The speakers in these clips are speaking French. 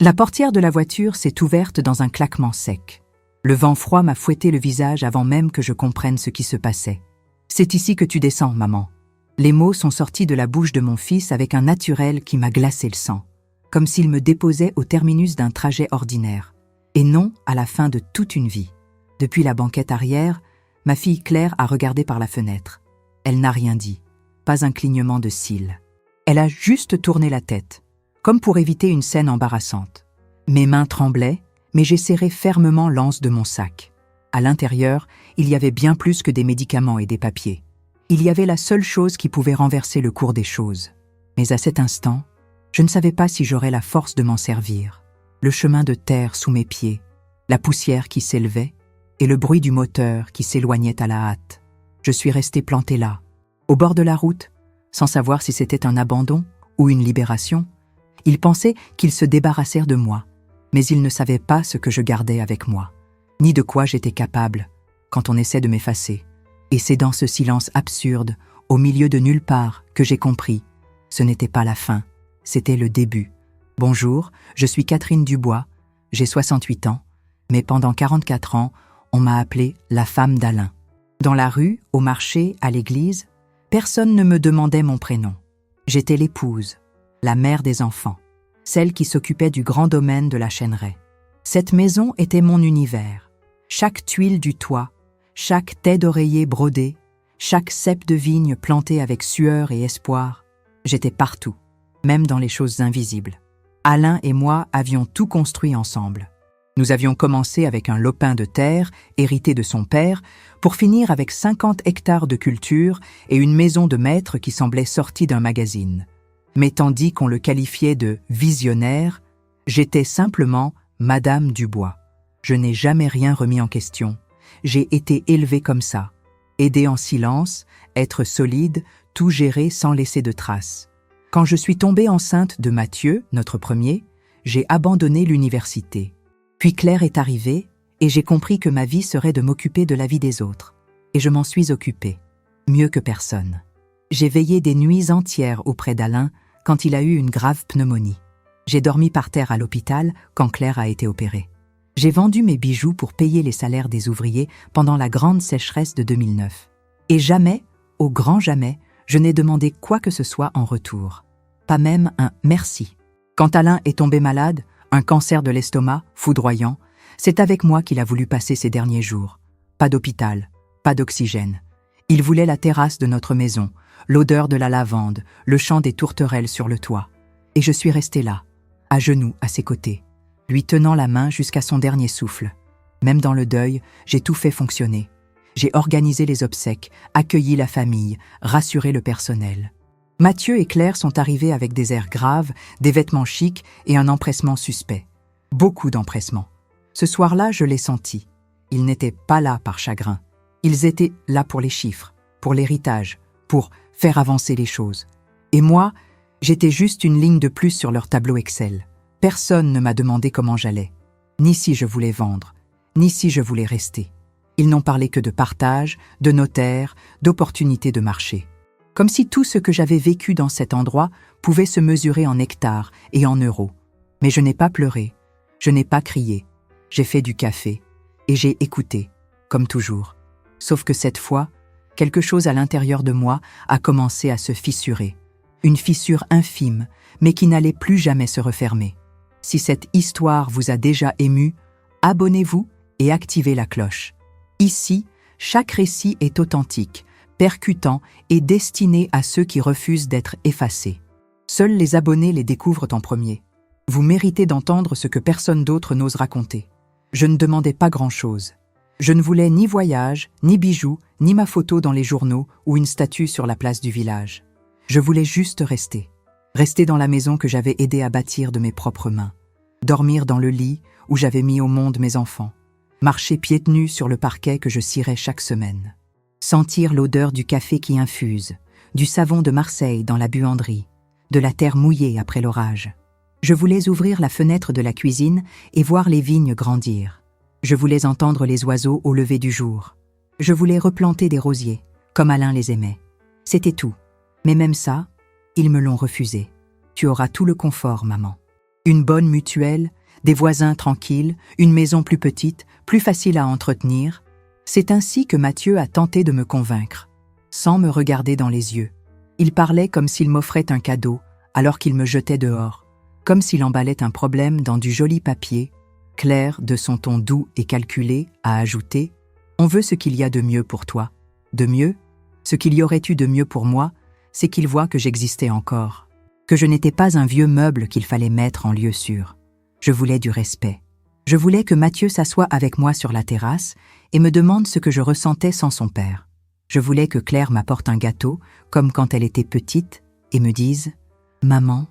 La portière de la voiture s'est ouverte dans un claquement sec. Le vent froid m'a fouetté le visage avant même que je comprenne ce qui se passait. « C'est ici que tu descends, maman. » Les mots sont sortis de la bouche de mon fils avec un naturel qui m'a glacé le sang, comme s'il me déposait au terminus d'un trajet ordinaire, et non à la fin de toute une vie. Depuis la banquette arrière, ma fille Claire a regardé par la fenêtre. Elle n'a rien dit, pas un clignement de cils. Elle a juste tourné la tête, comme pour éviter une scène embarrassante. Mes mains tremblaient, mais j'ai serré fermement l'anse de mon sac. À l'intérieur, il y avait bien plus que des médicaments et des papiers. Il y avait la seule chose qui pouvait renverser le cours des choses. Mais à cet instant, je ne savais pas si j'aurais la force de m'en servir. Le chemin de terre sous mes pieds, la poussière qui s'élevait et le bruit du moteur qui s'éloignait à la hâte. Je suis resté planté là, au bord de la route, sans savoir si c'était un abandon ou une libération. Ils pensaient qu'ils se débarrassèrent de moi, mais ils ne savaient pas ce que je gardais avec moi, ni de quoi j'étais capable quand on essaie de m'effacer. Et c'est dans ce silence absurde, au milieu de nulle part, que j'ai compris. Ce n'était pas la fin, c'était le début. Bonjour, je suis Catherine Dubois, j'ai 68 ans, mais pendant 44 ans, on m'a appelée la femme d'Alain. Dans la rue, au marché, à l'église, personne ne me demandait mon prénom. J'étais l'épouse, la mère des enfants, celle qui s'occupait du grand domaine de la chêneraie. Cette maison était mon univers. Chaque tuile du toit, chaque taie d'oreiller brodée, chaque cep de vigne plantée avec sueur et espoir, j'étais partout, même dans les choses invisibles. Alain et moi avions tout construit ensemble. Nous avions commencé avec un lopin de terre, hérité de son père, pour finir avec 50 hectares de culture et une maison de maître qui semblait sortie d'un magazine. Mais tandis qu'on le qualifiait de visionnaire, j'étais simplement Madame Dubois. Je n'ai jamais rien remis en question. J'ai été élevée comme ça, aider en silence, être solide, tout gérer sans laisser de traces. Quand je suis tombée enceinte de Mathieu, notre premier, j'ai abandonné l'université. Puis Claire est arrivée et j'ai compris que ma vie serait de m'occuper de la vie des autres. Et je m'en suis occupée, mieux que personne. J'ai veillé des nuits entières auprès d'Alain quand il a eu une grave pneumonie. J'ai dormi par terre à l'hôpital quand Claire a été opérée. J'ai vendu mes bijoux pour payer les salaires des ouvriers pendant la grande sécheresse de 2009. Et jamais, au grand jamais, je n'ai demandé quoi que ce soit en retour. Pas même un « merci ». Quand Alain est tombé malade, un cancer de l'estomac, foudroyant, c'est avec moi qu'il a voulu passer ces derniers jours. Pas d'hôpital, pas d'oxygène. Il voulait la terrasse de notre maison, l'odeur de la lavande, le chant des tourterelles sur le toit. Et je suis restée là, à genoux à ses côtés, lui tenant la main jusqu'à son dernier souffle. Même dans le deuil, j'ai tout fait fonctionner. J'ai organisé les obsèques, accueilli la famille, rassuré le personnel. Mathieu et Claire sont arrivés avec des airs graves, des vêtements chics et un empressement suspect. Beaucoup d'empressement. Ce soir-là, je l'ai senti. Ils n'étaient pas là par chagrin. Ils étaient là pour les chiffres, pour l'héritage, pour faire avancer les choses. Et moi, j'étais juste une ligne de plus sur leur tableau Excel. Personne ne m'a demandé comment j'allais, ni si je voulais vendre, ni si je voulais rester. Ils n'ont parlé que de partage, de notaire, d'opportunités de marché. Comme si tout ce que j'avais vécu dans cet endroit pouvait se mesurer en hectares et en euros. Mais je n'ai pas pleuré, je n'ai pas crié. J'ai fait du café et j'ai écouté, comme toujours. Sauf que cette fois, quelque chose à l'intérieur de moi a commencé à se fissurer. Une fissure infime, mais qui n'allait plus jamais se refermer. Si cette histoire vous a déjà ému, abonnez-vous et activez la cloche. Ici, chaque récit est authentique, percutant et destiné à ceux qui refusent d'être effacés. Seuls les abonnés les découvrent en premier. Vous méritez d'entendre ce que personne d'autre n'ose raconter. Je ne demandais pas grand-chose. Je ne voulais ni voyage, ni bijoux, ni ma photo dans les journaux ou une statue sur la place du village. Je voulais juste rester. Rester dans la maison que j'avais aidé à bâtir de mes propres mains. Dormir dans le lit où j'avais mis au monde mes enfants. Marcher pieds nus sur le parquet que je cirais chaque semaine. Sentir l'odeur du café qui infuse, du savon de Marseille dans la buanderie, de la terre mouillée après l'orage. Je voulais ouvrir la fenêtre de la cuisine et voir les vignes grandir. Je voulais entendre les oiseaux au lever du jour. Je voulais replanter des rosiers, comme Alain les aimait. C'était tout. Mais même ça, ils me l'ont refusé. Tu auras tout le confort, maman. Une bonne mutuelle, des voisins tranquilles, une maison plus petite, plus facile à entretenir. C'est ainsi que Mathieu a tenté de me convaincre, sans me regarder dans les yeux. Il parlait comme s'il m'offrait un cadeau, alors qu'il me jetait dehors, comme s'il emballait un problème dans du joli papier. Claire, de son ton doux et calculé, a ajouté « On veut ce qu'il y a de mieux pour toi. De mieux? Ce qu'il y aurait eu de mieux pour moi, c'est qu'il voit que j'existais encore, que je n'étais pas un vieux meuble qu'il fallait mettre en lieu sûr. Je voulais du respect. Je voulais que Mathieu s'assoie avec moi sur la terrasse et me demande ce que je ressentais sans son père. Je voulais que Claire m'apporte un gâteau, comme quand elle était petite, et me dise « Maman,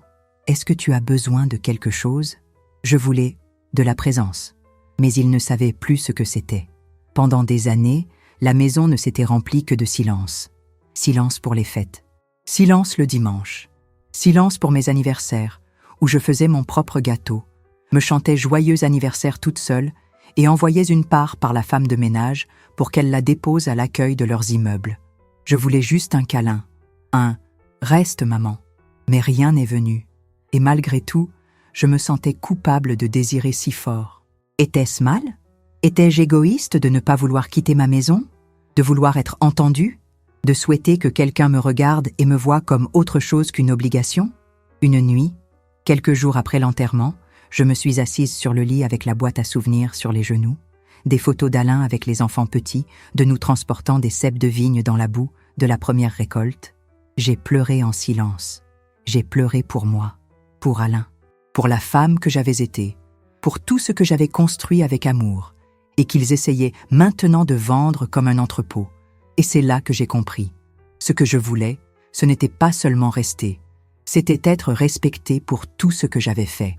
est-ce que tu as besoin de quelque chose ?» Je voulais de la présence, mais il ne savait plus ce que c'était. Pendant des années, la maison ne s'était remplie que de silence. Silence pour les fêtes. Silence le dimanche. Silence pour mes anniversaires, où je faisais mon propre gâteau, me chantais joyeux anniversaire toute seule et envoyais une part par la femme de ménage pour qu'elle la dépose à l'accueil de leurs immeubles. Je voulais juste un câlin, un « reste maman », mais rien n'est venu. Et malgré tout, je me sentais coupable de désirer si fort. Était-ce mal? Étais-je égoïste de ne pas vouloir quitter ma maison? De vouloir être entendue? De souhaiter que quelqu'un me regarde et me voie comme autre chose qu'une obligation? Une nuit, quelques jours après l'enterrement, je me suis assise sur le lit avec la boîte à souvenirs sur les genoux, des photos d'Alain avec les enfants petits, de nous transportant des ceps de vigne dans la boue de la première récolte. J'ai pleuré en silence. J'ai pleuré pour moi, pour Alain, pour la femme que j'avais été, pour tout ce que j'avais construit avec amour, et qu'ils essayaient maintenant de vendre comme un entrepôt. Et c'est là que j'ai compris. Ce que je voulais, ce n'était pas seulement rester, c'était être respecté pour tout ce que j'avais fait.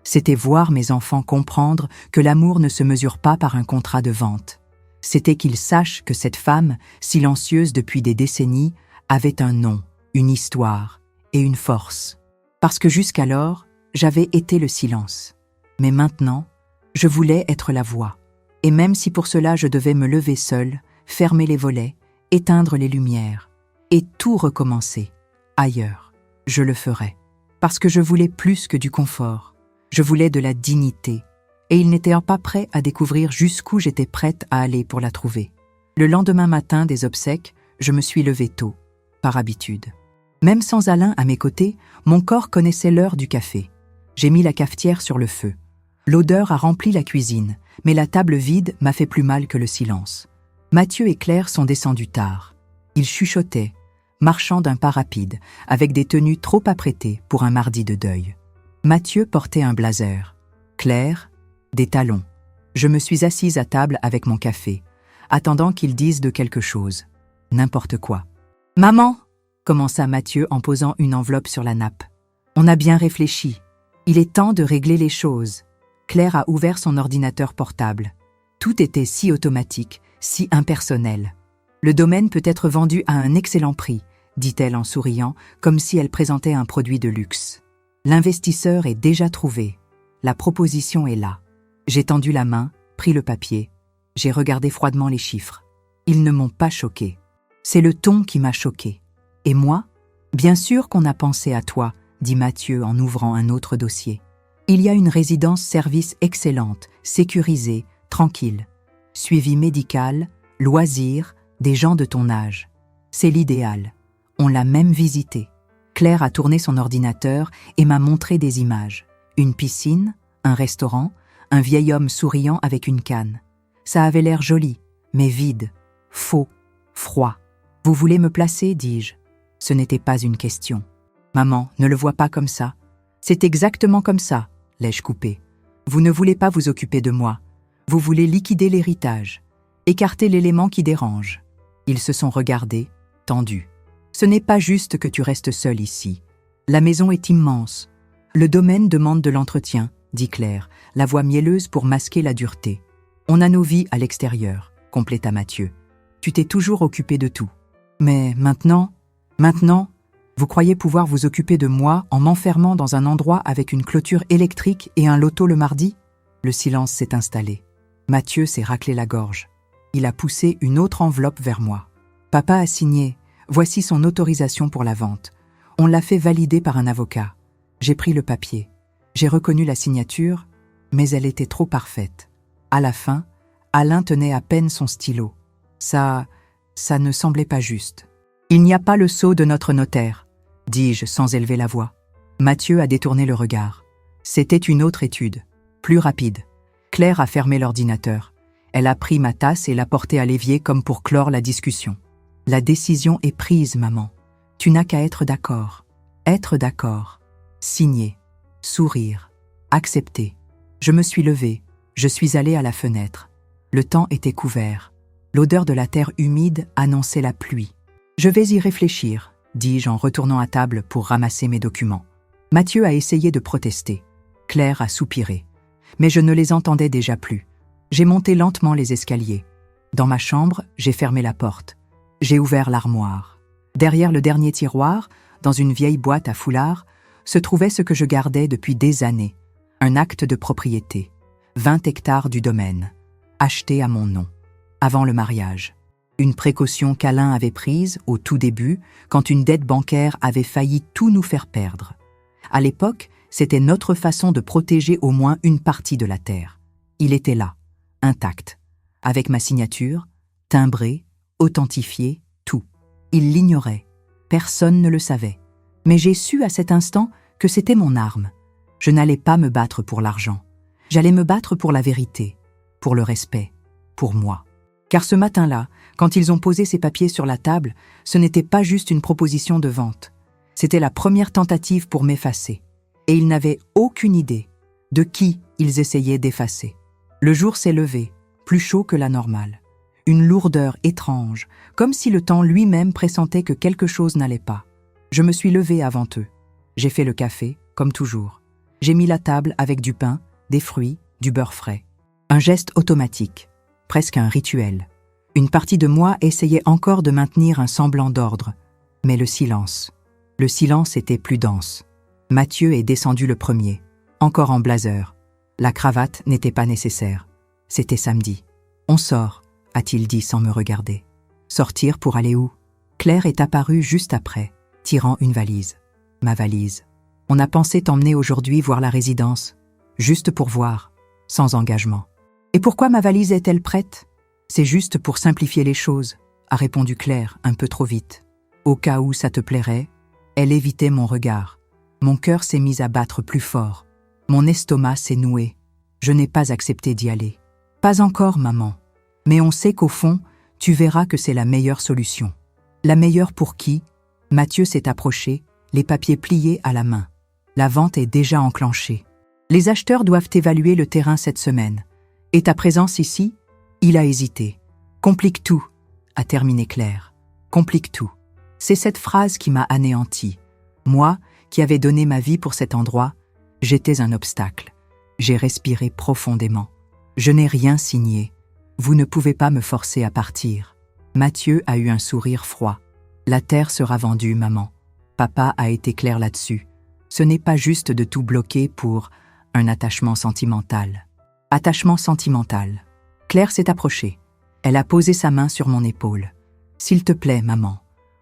C'était voir mes enfants comprendre que l'amour ne se mesure pas par un contrat de vente. C'était qu'ils sachent que cette femme, silencieuse depuis des décennies, avait un nom, une histoire et une force. Parce que jusqu'alors, j'avais été le silence. Mais maintenant, je voulais être la voix. Et même si pour cela je devais me lever seule, fermer les volets, éteindre les lumières, et tout recommencer, ailleurs, je le ferais. Parce que je voulais plus que du confort. Je voulais de la dignité, et il n'était pas prêt à découvrir jusqu'où j'étais prête à aller pour la trouver. Le lendemain matin des obsèques, je me suis levée tôt, par habitude. Même sans Alain à mes côtés, mon corps connaissait l'heure du café. J'ai mis la cafetière sur le feu. L'odeur a rempli la cuisine, mais la table vide m'a fait plus mal que le silence. Mathieu et Claire sont descendus tard. Ils chuchotaient, marchant d'un pas rapide, avec des tenues trop apprêtées pour un mardi de deuil. Mathieu portait un blazer, Claire, des talons. Je me suis assise à table avec mon café, attendant qu'ils disent de quelque chose. N'importe quoi. « Maman !» commença Mathieu en posant une enveloppe sur la nappe. « On a bien réfléchi. Il est temps de régler les choses. » Claire a ouvert son ordinateur portable. Tout était si automatique, si impersonnel. « Le domaine peut être vendu à un excellent prix, » dit-elle en souriant, comme si elle présentait un produit de luxe. L'investisseur est déjà trouvé. La proposition est là. J'ai tendu la main, pris le papier. J'ai regardé froidement les chiffres. Ils ne m'ont pas choqué. C'est le ton qui m'a choqué. Et moi? Bien sûr qu'on a pensé à toi, dit Mathieu en ouvrant un autre dossier. Il y a une résidence-service excellente, sécurisée, tranquille. Suivi médical, loisirs, des gens de ton âge. C'est l'idéal. On l'a même visité. Claire a tourné son ordinateur et m'a montré des images. Une piscine, un restaurant, un vieil homme souriant avec une canne. Ça avait l'air joli, mais vide, faux, froid. « Vous voulez me placer ?» dis-je. Ce n'était pas une question. « Maman, ne le vois pas comme ça. C'est exactement comme ça, l'ai-je coupé. Vous ne voulez pas vous occuper de moi. Vous voulez liquider l'héritage, écarter l'élément qui dérange. » Ils se sont regardés, tendus. « Ce n'est pas juste que tu restes seule ici. La maison est immense. Le domaine demande de l'entretien, dit Claire, la voix mielleuse pour masquer la dureté. On a nos vies à l'extérieur, compléta Mathieu. Tu t'es toujours occupé de tout. Mais maintenant, vous croyez pouvoir vous occuper de moi en m'enfermant dans un endroit avec une clôture électrique et un loto le mardi? Le silence s'est installé. Mathieu s'est raclé la gorge. Il a poussé une autre enveloppe vers moi. Papa a signé. Voici son autorisation pour la vente. On l'a fait valider par un avocat. J'ai pris le papier. J'ai reconnu la signature, mais elle était trop parfaite. À la fin, Alain tenait à peine son stylo. Ça ne semblait pas juste. « Il n'y a pas le sceau de notre notaire », dis-je sans élever la voix. Mathieu a détourné le regard. C'était une autre étude, plus rapide. Claire a fermé l'ordinateur. Elle a pris ma tasse et l'a portée à l'évier comme pour clore la discussion. « La décision est prise, maman. Tu n'as qu'à être d'accord. Être d'accord. Signer. Sourire. Accepter. » Je me suis levée. Je suis allée à la fenêtre. Le temps était couvert. L'odeur de la terre humide annonçait la pluie. « Je vais y réfléchir », dis-je en retournant à table pour ramasser mes documents. Mathieu a essayé de protester. Claire a soupiré. Mais je ne les entendais déjà plus. J'ai monté lentement les escaliers. Dans ma chambre, j'ai fermé la porte. J'ai ouvert l'armoire. Derrière le dernier tiroir, dans une vieille boîte à foulard, se trouvait ce que je gardais depuis des années. Un acte de propriété. 20 hectares du domaine. Acheté à mon nom. Avant le mariage. Une précaution qu'Alain avait prise, au tout début, quand une dette bancaire avait failli tout nous faire perdre. À l'époque, c'était notre façon de protéger au moins une partie de la terre. Il était là, intact, avec ma signature, timbré, authentifié, tout. Il l'ignorait. Personne ne le savait. Mais j'ai su à cet instant que c'était mon arme. Je n'allais pas me battre pour l'argent. J'allais me battre pour la vérité, pour le respect, pour moi. Car ce matin-là, quand ils ont posé ces papiers sur la table, ce n'était pas juste une proposition de vente. C'était la première tentative pour m'effacer. Et ils n'avaient aucune idée de qui ils essayaient d'effacer. Le jour s'est levé, plus chaud que la normale. Une lourdeur étrange, comme si le temps lui-même pressentait que quelque chose n'allait pas. Je me suis levée avant eux. J'ai fait le café, comme toujours. J'ai mis la table avec du pain, des fruits, du beurre frais. Un geste automatique, presque un rituel. Une partie de moi essayait encore de maintenir un semblant d'ordre. Mais le silence était plus dense. Mathieu est descendu le premier, encore en blazer. La cravate n'était pas nécessaire. C'était samedi. « On sort », a-t-il dit sans me regarder. « Sortir pour aller où ?» Claire est apparue juste après, tirant une valise. Ma valise. « On a pensé t'emmener aujourd'hui voir la résidence, juste pour voir, sans engagement. »« Et pourquoi ma valise est-elle prête ?»« C'est juste pour simplifier les choses, » a répondu Claire un peu trop vite. « Au cas où ça te plairait ?» Elle évitait mon regard. Mon cœur s'est mis à battre plus fort. Mon estomac s'est noué. Je n'ai pas accepté d'y aller. « Pas encore, maman. Mais on sait qu'au fond, tu verras que c'est la meilleure solution. » La meilleure pour qui ? Mathieu s'est approché, les papiers pliés à la main. La vente est déjà enclenchée. Les acheteurs doivent évaluer le terrain cette semaine. Et ta présence ici ? Il a hésité. « Complique tout », a terminé Claire. « Complique tout. » C'est cette phrase qui m'a anéanti. Moi, qui avais donné ma vie pour cet endroit, j'étais un obstacle. J'ai respiré profondément. Je n'ai rien signé. Vous ne pouvez pas me forcer à partir. Mathieu a eu un sourire froid. La terre sera vendue, maman. Papa a été clair là-dessus. Ce n'est pas juste de tout bloquer pour un attachement sentimental. Attachement sentimental. Claire s'est approchée. Elle a posé sa main sur mon épaule. S'il te plaît, maman,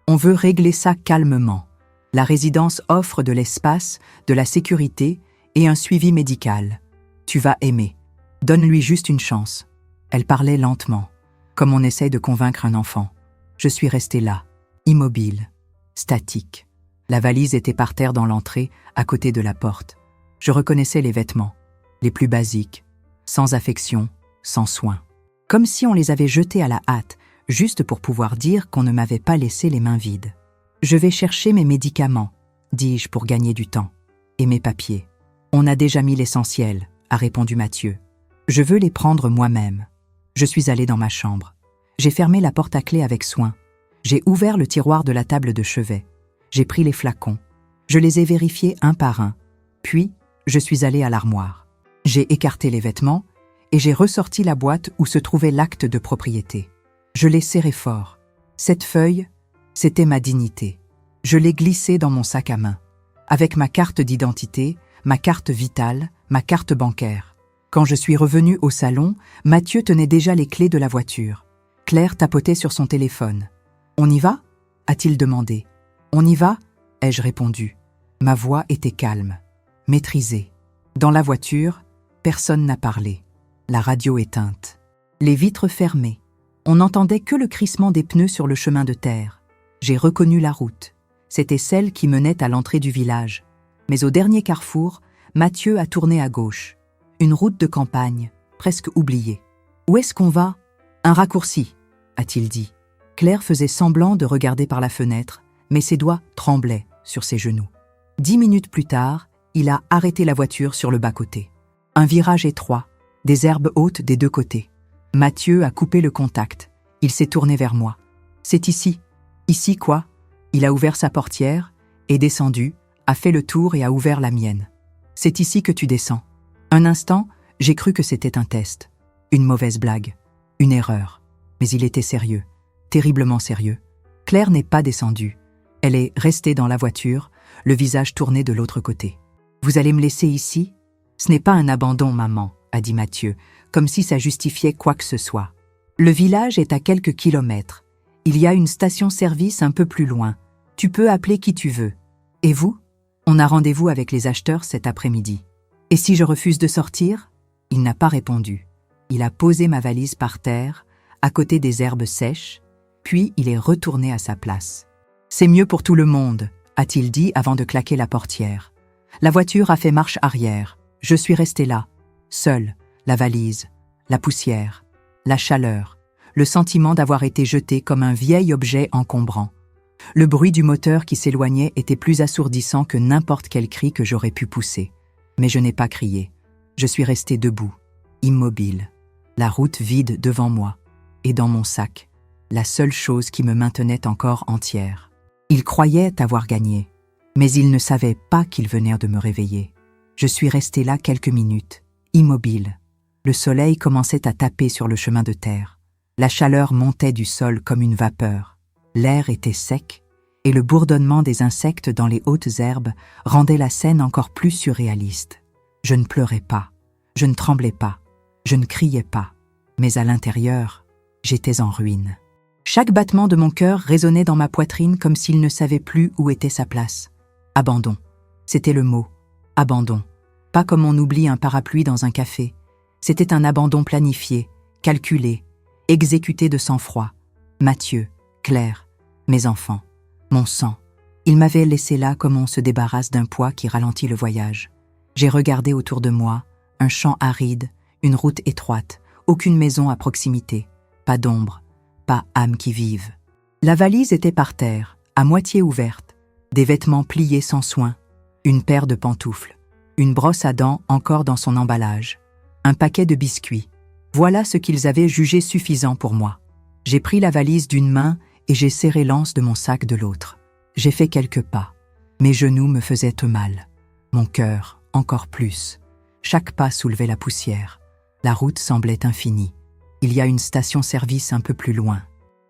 on veut régler ça calmement. La résidence offre de l'espace, de la sécurité et un suivi médical. Tu vas aimer. Donne-lui juste une chance. Elle parlait lentement, comme on essaie de convaincre un enfant. Je suis restée là, immobile, statique. La valise était par terre dans l'entrée, à côté de la porte. Je reconnaissais les vêtements, les plus basiques, sans affection, sans soin. Comme si on les avait jetés à la hâte, juste pour pouvoir dire qu'on ne m'avait pas laissé les mains vides. Je vais chercher mes médicaments, dis-je pour gagner du temps, et mes papiers. On a déjà mis l'essentiel, a répondu Mathieu. Je veux les prendre moi-même. Je suis allée dans ma chambre. J'ai fermé la porte à clé avec soin. J'ai ouvert le tiroir de la table de chevet. J'ai pris les flacons. Je les ai vérifiés un par un. Puis, je suis allée à l'armoire. J'ai écarté les vêtements et j'ai ressorti la boîte où se trouvait l'acte de propriété. Je l'ai serré fort. Cette feuille, c'était ma dignité. Je l'ai glissée dans mon sac à main, avec ma carte d'identité, ma carte vitale, ma carte bancaire. Quand je suis revenue au salon, Mathieu tenait déjà les clés de la voiture. Claire tapotait sur son téléphone. « On y va ?» a-t-il demandé. « On y va ?» ai-je répondu. Ma voix était calme, maîtrisée. Dans la voiture, personne n'a parlé. La radio éteinte. Les vitres fermées. On n'entendait que le crissement des pneus sur le chemin de terre. J'ai reconnu la route. C'était celle qui menait à l'entrée du village. Mais au dernier carrefour, Mathieu a tourné à gauche. Une route de campagne, presque oubliée. « Où est-ce qu'on va ?»« Un raccourci », a-t-il dit. Claire faisait semblant de regarder par la fenêtre, mais ses doigts tremblaient sur ses genoux. 10 minutes plus tard, il a arrêté la voiture sur le bas-côté. Un virage étroit, des herbes hautes des deux côtés. Mathieu a coupé le contact. Il s'est tourné vers moi. « C'est ici. »« Ici quoi ?» Il a ouvert sa portière, est descendu, a fait le tour et a ouvert la mienne. « C'est ici que tu descends. » Un instant, j'ai cru que c'était un test. Une mauvaise blague. Une erreur. Mais il était sérieux. Terriblement sérieux. Claire n'est pas descendue. Elle est restée dans la voiture, le visage tourné de l'autre côté. « Vous allez me laisser ici ? » « Ce n'est pas un abandon, maman, » a dit Mathieu, comme si ça justifiait quoi que ce soit. Le village est à quelques kilomètres. Il y a une station-service un peu plus loin. Tu peux appeler qui tu veux. Et vous ? On a rendez-vous avec les acheteurs cet après-midi. Et si je refuse de sortir ? Il n'a pas répondu. Il a posé ma valise par terre, à côté des herbes sèches, puis il est retourné à sa place. « C'est mieux pour tout le monde, » a-t-il dit avant de claquer la portière. La voiture a fait marche arrière. Je suis resté là, seul, la valise, la poussière, la chaleur, le sentiment d'avoir été jeté comme un vieil objet encombrant. Le bruit du moteur qui s'éloignait était plus assourdissant que n'importe quel cri que j'aurais pu pousser. Mais je n'ai pas crié. Je suis resté debout, immobile, la route vide devant moi, et dans mon sac, la seule chose qui me maintenait encore entière. Il croyait avoir gagné, mais il ne savait pas qu'il venait de me réveiller. Je suis resté là quelques minutes, immobile. Le soleil commençait à taper sur le chemin de terre. La chaleur montait du sol comme une vapeur. L'air était sec, et le bourdonnement des insectes dans les hautes herbes rendait la scène encore plus surréaliste. Je ne pleurais pas, je ne tremblais pas, je ne criais pas, mais à l'intérieur, j'étais en ruine. Chaque battement de mon cœur résonnait dans ma poitrine comme s'il ne savait plus où était sa place. Abandon, c'était le mot. Abandon. Pas comme on oublie un parapluie dans un café. C'était un abandon planifié, calculé, exécuté de sang-froid. Mathieu, Claire, mes enfants, mon sang. Ils m'avaient laissé là comme on se débarrasse d'un poids qui ralentit le voyage. J'ai regardé autour de moi, un champ aride, une route étroite, aucune maison à proximité, pas d'ombre, pas âme qui vive. La valise était par terre, à moitié ouverte, des vêtements pliés sans soin, une paire de pantoufles, une brosse à dents encore dans son emballage, un paquet de biscuits. Voilà ce qu'ils avaient jugé suffisant pour moi. J'ai pris la valise d'une main et j'ai serré l'anse de mon sac de l'autre. J'ai fait quelques pas. Mes genoux me faisaient mal. Mon cœur, encore plus. Chaque pas soulevait la poussière. La route semblait infinie. Il y a une station-service un peu plus loin.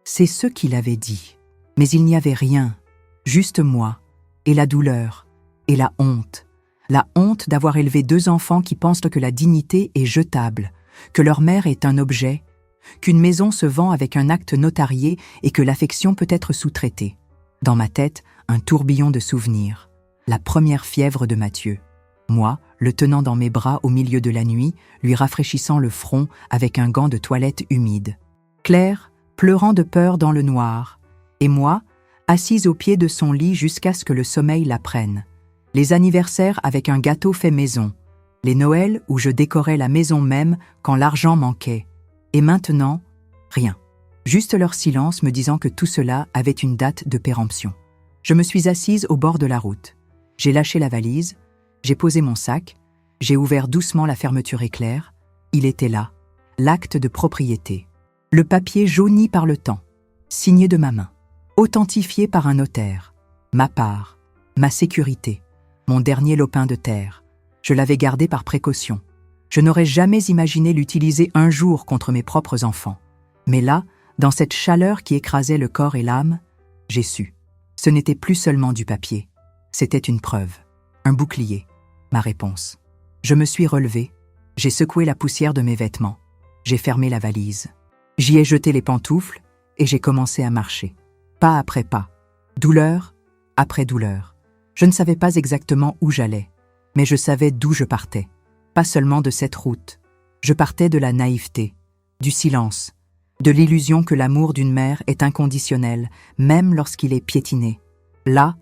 C'est ce qu'il avait dit. Mais il n'y avait rien. Juste moi, et la douleur, et la honte d'avoir élevé 2 enfants qui pensent que la dignité est jetable, que leur mère est un objet, qu'une maison se vend avec un acte notarié et que l'affection peut être sous-traitée. Dans ma tête, un tourbillon de souvenirs. La première fièvre de Mathieu. Moi, le tenant dans mes bras au milieu de la nuit, lui rafraîchissant le front avec un gant de toilette humide. Claire, pleurant de peur dans le noir. Et moi, assise au pied de son lit jusqu'à ce que le sommeil la prenne. Les anniversaires avec un gâteau fait maison. Les Noëls où je décorais la maison même quand l'argent manquait. Et maintenant, rien. Juste leur silence me disant que tout cela avait une date de péremption. Je me suis assise au bord de la route. J'ai lâché la valise, j'ai posé mon sac, j'ai ouvert doucement la fermeture éclair. Il était là, l'acte de propriété. Le papier jauni par le temps, signé de ma main, authentifié par un notaire. Ma part, ma sécurité, mon dernier lopin de terre. Je l'avais gardé par précaution. Je n'aurais jamais imaginé l'utiliser un jour contre mes propres enfants. Mais là, dans cette chaleur qui écrasait le corps et l'âme, j'ai su. Ce n'était plus seulement du papier. C'était une preuve, un bouclier, ma réponse. Je me suis relevé, j'ai secoué la poussière de mes vêtements. J'ai fermé la valise. J'y ai jeté les pantoufles et j'ai commencé à marcher. Pas après pas. Douleur après douleur. Je ne savais pas exactement où j'allais, mais je savais d'où je partais. pas seulement de cette route. Je partais de la naïveté, du silence, de l'illusion que l'amour d'une mère est inconditionnel, même lorsqu'il est piétiné. Là,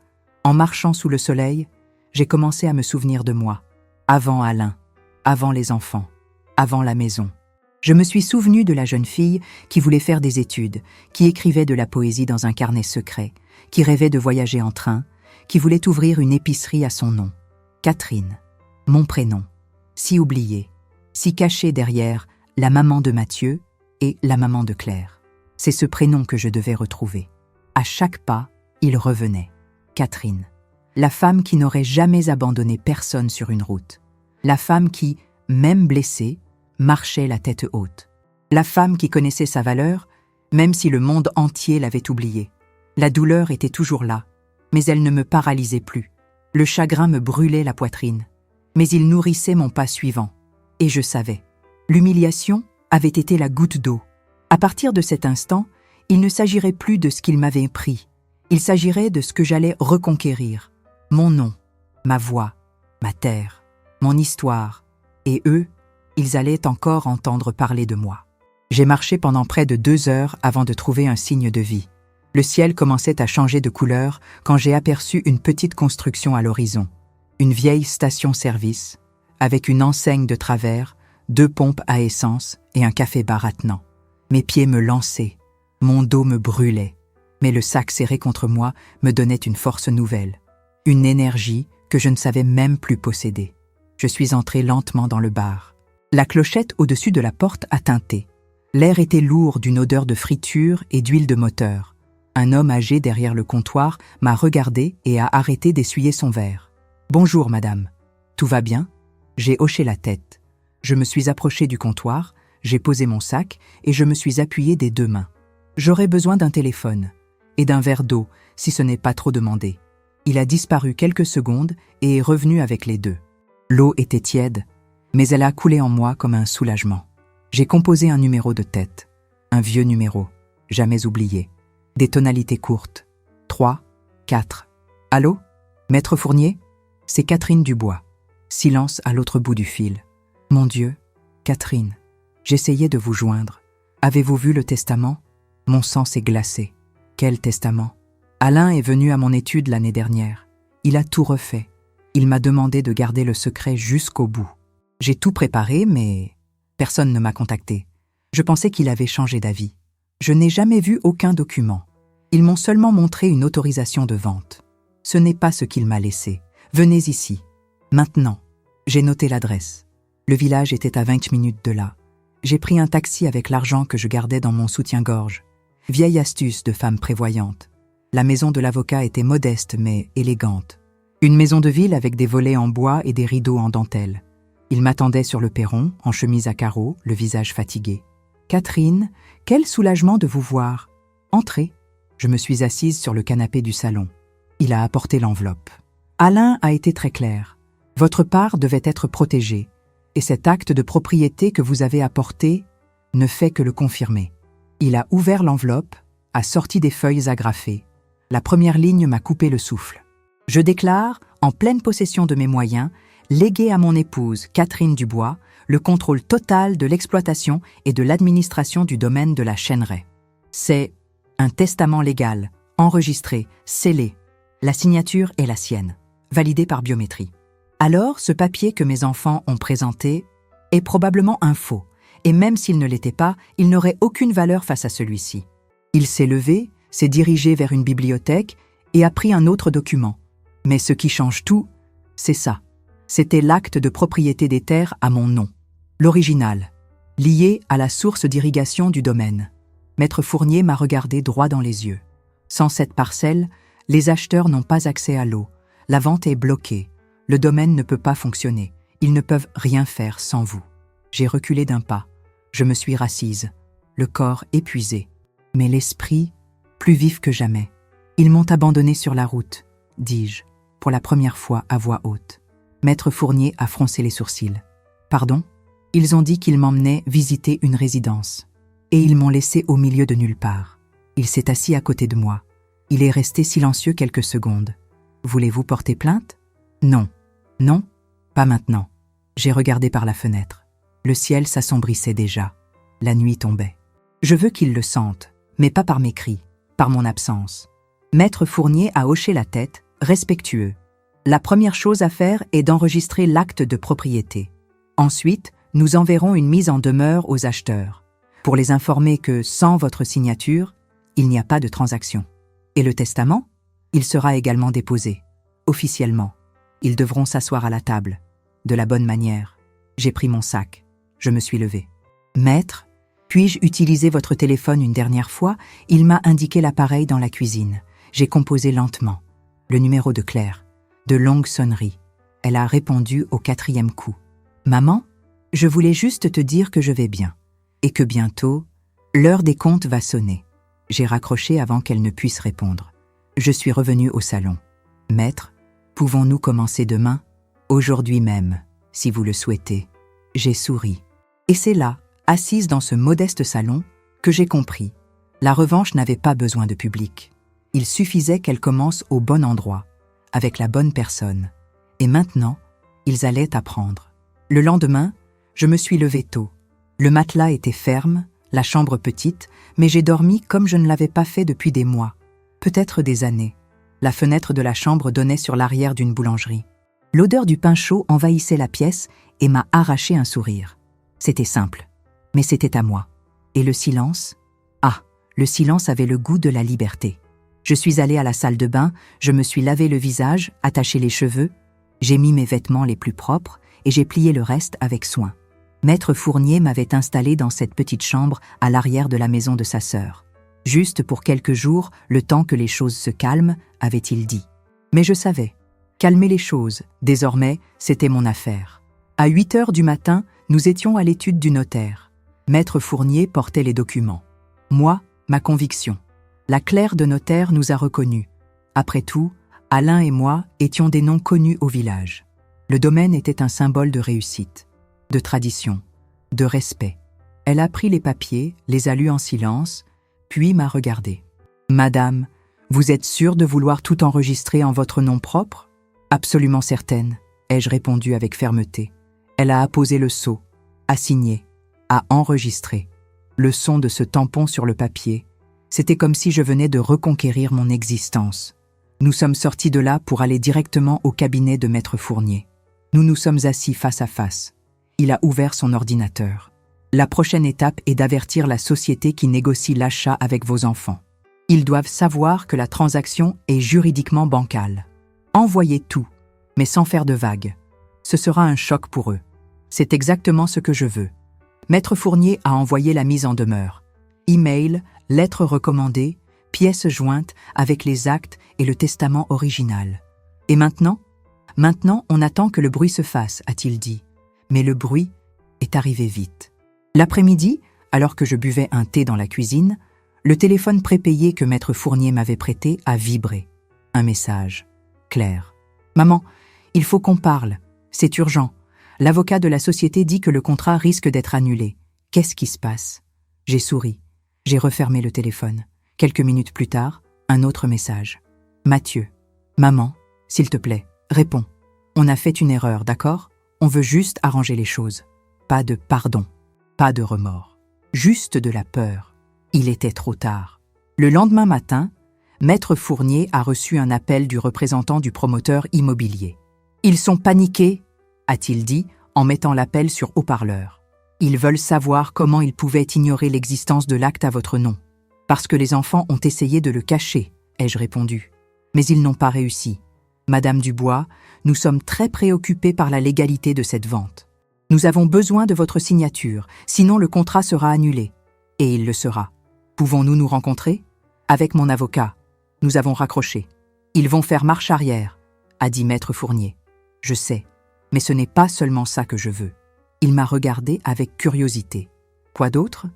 en marchant sous le soleil, j'ai commencé à me souvenir de moi, avant Alain, avant les enfants, avant la maison. Je me suis souvenu de la jeune fille qui voulait faire des études, qui écrivait de la poésie dans un carnet secret, qui rêvait de voyager en train, qui voulait ouvrir une épicerie à son nom. Catherine, mon prénom, si oublié, si caché derrière la maman de Mathieu et la maman de Claire. C'est ce prénom que je devais retrouver. À chaque pas, il revenait. Catherine, la femme qui n'aurait jamais abandonné personne sur une route. La femme qui, même blessée, marchait la tête haute. La femme qui connaissait sa valeur, même si le monde entier l'avait oubliée. La douleur était toujours là, mais elle ne me paralysait plus. Le chagrin me brûlait la poitrine, mais il nourrissait mon pas suivant. Et je savais. L'humiliation avait été la goutte d'eau. À partir de cet instant, il ne s'agirait plus de ce qu'il m'avait pris. Il s'agirait de ce que j'allais reconquérir. Mon nom, ma voix, ma terre, mon histoire. Et eux, ils allaient encore entendre parler de moi. J'ai marché pendant près de 2 heures avant de trouver un signe de vie. Le ciel commençait à changer de couleur quand j'ai aperçu une petite construction à l'horizon. Une vieille station-service, avec une enseigne de travers, 2 pompes à essence et un café-bar attenant. Mes pieds me lançaient, mon dos me brûlait, mais le sac serré contre moi me donnait une force nouvelle, une énergie que je ne savais même plus posséder. Je suis entré lentement dans le bar. La clochette au-dessus de la porte a tinté. L'air était lourd d'une odeur de friture et d'huile de moteur. Un homme âgé derrière le comptoir m'a regardé et a arrêté d'essuyer son verre. « Bonjour, madame. Tout va bien ?» J'ai hoché la tête. Je me suis approché du comptoir, j'ai posé mon sac et je me suis appuyé des 2 mains. J'aurais besoin d'un téléphone et d'un verre d'eau, si ce n'est pas trop demandé. Il a disparu quelques secondes et est revenu avec les 2. L'eau était tiède, mais elle a coulé en moi comme un soulagement. J'ai composé un numéro de tête, un vieux numéro, jamais oublié. Des tonalités courtes. 3, 4. Allô? Maître Fournier? C'est Catherine Dubois. Silence à l'autre bout du fil. Mon Dieu, Catherine, j'essayais de vous joindre. Avez-vous vu le testament? Mon sang s'est glacé. Quel testament? Alain est venu à mon étude l'année dernière. Il a tout refait. Il m'a demandé de garder le secret jusqu'au bout. J'ai tout préparé, mais personne ne m'a contacté. Je pensais qu'il avait changé d'avis. Je n'ai jamais vu aucun document. Ils m'ont seulement montré une autorisation de vente. Ce n'est pas ce qu'il m'a laissé. Venez ici. Maintenant. J'ai noté l'adresse. Le village était à 20 minutes de là. J'ai pris un taxi avec l'argent que je gardais dans mon soutien-gorge. Vieille astuce de femme prévoyante. La maison de l'avocat était modeste mais élégante. Une maison de ville avec des volets en bois et des rideaux en dentelle. Il m'attendait sur le perron, en chemise à carreaux, le visage fatigué. « Catherine, quel soulagement de vous voir. Entrez. » Je me suis assise sur le canapé du salon. Il a apporté l'enveloppe. Alain a été très clair. Votre part devait être protégée, et cet acte de propriété que vous avez apporté ne fait que le confirmer. Il a ouvert l'enveloppe, a sorti des feuilles agrafées. La première ligne m'a coupé le souffle. Je déclare, en pleine possession de mes moyens, léguer à mon épouse, Catherine Dubois, le contrôle total de l'exploitation et de l'administration du domaine de la Chêneraie. C'est un testament légal, enregistré, scellé. La signature est la sienne, validée par biométrie. Alors, ce papier que mes enfants ont présenté est probablement un faux, et même s'il ne l'était pas, il n'aurait aucune valeur face à celui-ci. Il s'est levé, s'est dirigé vers une bibliothèque et a pris un autre document. Mais ce qui change tout, c'est ça. C'était l'acte de propriété des terres à mon nom. L'original, lié à la source d'irrigation du domaine. Maître Fournier m'a regardé droit dans les yeux. Sans cette parcelle, les acheteurs n'ont pas accès à l'eau. La vente est bloquée. Le domaine ne peut pas fonctionner. Ils ne peuvent rien faire sans vous. J'ai reculé d'un pas. Je me suis rassise, le corps épuisé, mais l'esprit plus vif que jamais. Ils m'ont abandonné sur la route, dis-je, pour la première fois à voix haute. Maître Fournier a froncé les sourcils. Pardon? Ils ont dit qu'ils m'emmenaient visiter une résidence. Et ils m'ont laissé au milieu de nulle part. Il s'est assis à côté de moi. Il est resté silencieux quelques secondes. Voulez-vous porter plainte? Non. Non? Pas maintenant. J'ai regardé par la fenêtre. Le ciel s'assombrissait déjà. La nuit tombait. Je veux qu'il le sente, mais pas par mes cris, par mon absence. Maître Fournier a hoché la tête, respectueux. La première chose à faire est d'enregistrer l'acte de propriété. Ensuite, nous enverrons une mise en demeure aux acheteurs, pour les informer que, sans votre signature, il n'y a pas de transaction. Et le testament? Il sera également déposé, officiellement. Ils devront s'asseoir à la table, de la bonne manière. J'ai pris mon sac. Je me suis levé. Maître, puis-je utiliser votre téléphone une dernière fois? Il m'a indiqué l'appareil dans la cuisine. J'ai composé lentement. Le numéro de Claire. De longues sonneries. Elle a répondu au 4e coup. Maman, je voulais juste te dire que je vais bien. Et que bientôt, l'heure des comptes va sonner. J'ai raccroché avant qu'elle ne puisse répondre. Je suis revenu au salon. Maître, pouvons-nous commencer demain? Aujourd'hui même, si vous le souhaitez. J'ai souri. Et c'est là, assise dans ce modeste salon, que j'ai compris. La revanche n'avait pas besoin de public. Il suffisait qu'elle commence au bon endroit, avec la bonne personne. Et maintenant, ils allaient apprendre. Le lendemain, je me suis levé tôt. Le matelas était ferme, la chambre petite, mais j'ai dormi comme je ne l'avais pas fait depuis des mois, peut-être des années. La fenêtre de la chambre donnait sur l'arrière d'une boulangerie. L'odeur du pain chaud envahissait la pièce et m'a arraché un sourire. C'était simple, mais c'était à moi. Et le silence? Ah, le silence avait le goût de la liberté. Je suis allée à la salle de bain, je me suis lavé le visage, attaché les cheveux, j'ai mis mes vêtements les plus propres et j'ai plié le reste avec soin. Maître Fournier m'avait installé dans cette petite chambre à l'arrière de la maison de sa sœur. Juste pour quelques jours, le temps que les choses se calment, avait-il dit. Mais je savais. Calmer les choses, désormais, c'était mon affaire. À 8 heures du matin, nous étions à l'étude du notaire. Maître Fournier portait les documents. Moi, ma conviction. La clerc de notaire nous a reconnus. Après tout, Alain et moi étions des noms connus au village. Le domaine était un symbole de réussite, de tradition, de respect. Elle a pris les papiers, les a lus en silence, puis m'a regardé. « Madame, vous êtes sûre de vouloir tout enregistrer en votre nom propre ?»« Absolument certaine, » ai-je répondu avec fermeté. Elle a apposé le sceau, a signé, a enregistré. Le son de ce tampon sur le papier, c'était comme si je venais de reconquérir mon existence. Nous sommes sortis de là pour aller directement au cabinet de Maître Fournier. Nous nous sommes assis face à face. Il a ouvert son ordinateur. La prochaine étape est d'avertir la société qui négocie l'achat avec vos enfants. Ils doivent savoir que la transaction est juridiquement bancale. Envoyez tout, mais sans faire de vagues. Ce sera un choc pour eux. C'est exactement ce que je veux. Maître Fournier a envoyé la mise en demeure. Email, lettre recommandée, pièces jointes avec les actes et le testament original. Et maintenant? Maintenant, on attend que le bruit se fasse, a-t-il dit. Mais le bruit est arrivé vite. L'après-midi, alors que je buvais un thé dans la cuisine, le téléphone prépayé que Maître Fournier m'avait prêté a vibré. Un message. Claire. « Maman, il faut qu'on parle. C'est urgent. L'avocat de la société dit que le contrat risque d'être annulé. Qu'est-ce qui se passe ?» J'ai souri. J'ai refermé le téléphone. Quelques minutes plus tard, un autre message. « Mathieu. Maman, s'il te plaît, réponds. On a fait une erreur, d'accord? On veut juste arranger les choses. Pas de pardon. Pas de remords. Juste de la peur. » Il était trop tard. Le lendemain matin, Maître Fournier a reçu un appel du représentant du promoteur immobilier. « Ils sont paniqués », a-t-il dit en mettant l'appel sur haut-parleur. « Ils veulent savoir comment ils pouvaient ignorer l'existence de l'acte à votre nom. Parce que les enfants ont essayé de le cacher, ai-je répondu. Mais ils n'ont pas réussi. Madame Dubois, nous sommes très préoccupés par la légalité de cette vente. Nous avons besoin de votre signature, sinon le contrat sera annulé. Et il le sera. Pouvons-nous nous rencontrer? Avec mon avocat. Nous avons raccroché. Ils vont faire marche arrière, a dit Maître Fournier. Je sais, mais ce n'est pas seulement ça que je veux. Il m'a regardé avec curiosité. Quoi d'autre?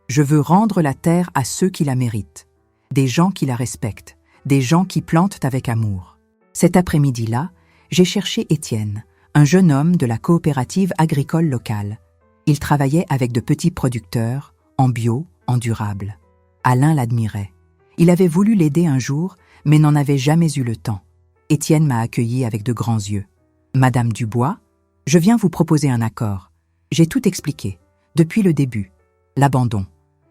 Je veux rendre la terre à ceux qui la méritent. Des gens qui la respectent, des gens qui plantent avec amour. Cet après-midi-là, j'ai cherché Étienne, un jeune homme de la coopérative agricole locale. Il travaillait avec de petits producteurs, en bio, en durable. Alain l'admirait. Il avait voulu l'aider un jour, mais n'en avait jamais eu le temps. Étienne m'a accueilli avec de grands yeux. « Madame Dubois ?» Je viens vous proposer un accord. J'ai tout expliqué, depuis le début. L'abandon,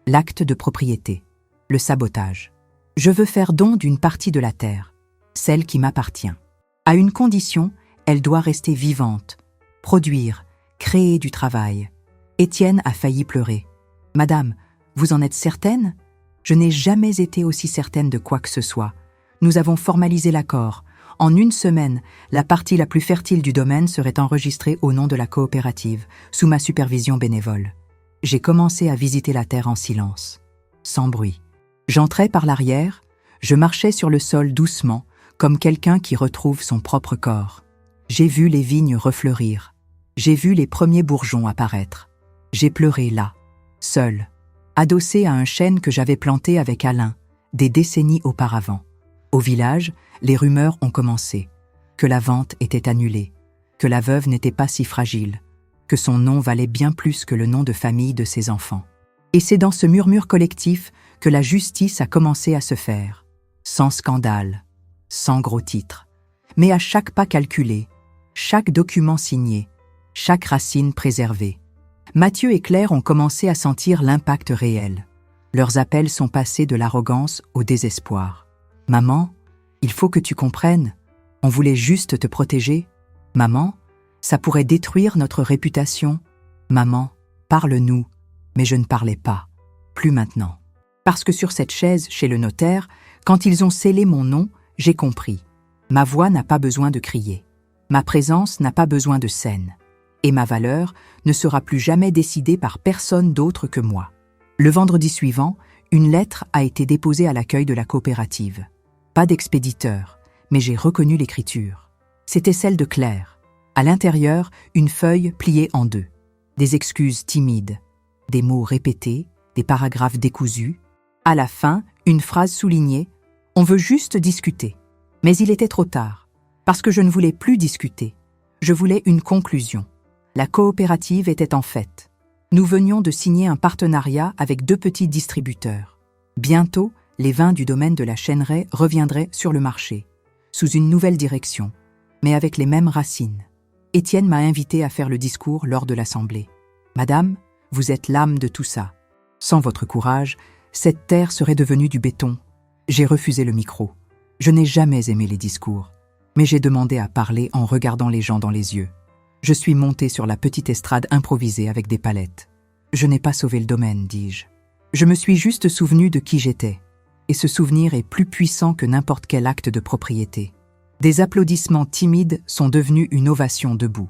l'acte de propriété, le sabotage. Je veux faire don d'une partie de la terre, celle qui m'appartient. À une condition, elle doit rester vivante, produire, créer du travail. Étienne a failli pleurer. « Madame, vous en êtes certaine ? Je n'ai jamais été aussi certaine de quoi que ce soit. Nous avons formalisé l'accord. En une semaine, la partie la plus fertile du domaine serait enregistrée au nom de la coopérative, sous ma supervision bénévole. J'ai commencé à visiter la terre en silence, sans bruit. J'entrais par l'arrière, je marchais sur le sol doucement, comme quelqu'un qui retrouve son propre corps. J'ai vu les vignes refleurir. J'ai vu les premiers bourgeons apparaître. J'ai pleuré là, seul, adossé à un chêne que j'avais planté avec Alain, des décennies auparavant. Au village, les rumeurs ont commencé, que la vente était annulée, que la veuve n'était pas si fragile, que son nom valait bien plus que le nom de famille de ses enfants. Et c'est dans ce murmure collectif que la justice a commencé à se faire, sans scandale, sans gros titres, mais à chaque pas calculé, chaque document signé, chaque racine préservée. Mathieu et Claire ont commencé à sentir l'impact réel. Leurs appels sont passés de l'arrogance au désespoir. « Maman, il faut que tu comprennes, on voulait juste te protéger. Maman, ça pourrait détruire notre réputation. Maman, parle-nous. » Mais je ne parlais pas, plus maintenant. Parce que sur cette chaise, chez le notaire, quand ils ont scellé mon nom, j'ai compris. Ma voix n'a pas besoin de crier. Ma présence n'a pas besoin de scène. Et ma valeur ne sera plus jamais décidée par personne d'autre que moi. Le vendredi suivant, une lettre a été déposée à l'accueil de la coopérative. Pas d'expéditeur, mais j'ai reconnu l'écriture. C'était celle de Claire. À l'intérieur, une feuille pliée en deux. Des excuses timides, des mots répétés, des paragraphes décousus. À la fin, une phrase soulignée « On veut juste discuter ». Mais il était trop tard, parce que je ne voulais plus discuter. Je voulais une conclusion. La coopérative était en fait. Nous venions de signer un partenariat avec 2 petits distributeurs. Bientôt, les vins du domaine de la Chêneraie reviendraient sur le marché, sous une nouvelle direction, mais avec les mêmes racines. Étienne m'a invité à faire le discours lors de l'assemblée. « Madame, vous êtes l'âme de tout ça. Sans votre courage, cette terre serait devenue du béton. » J'ai refusé le micro. Je n'ai jamais aimé les discours, mais j'ai demandé à parler en regardant les gens dans les yeux. Je suis monté sur la petite estrade improvisée avec des palettes. Je n'ai pas sauvé le domaine, dis-je. Je me suis juste souvenu de qui j'étais. Et ce souvenir est plus puissant que n'importe quel acte de propriété. Des applaudissements timides sont devenus une ovation debout.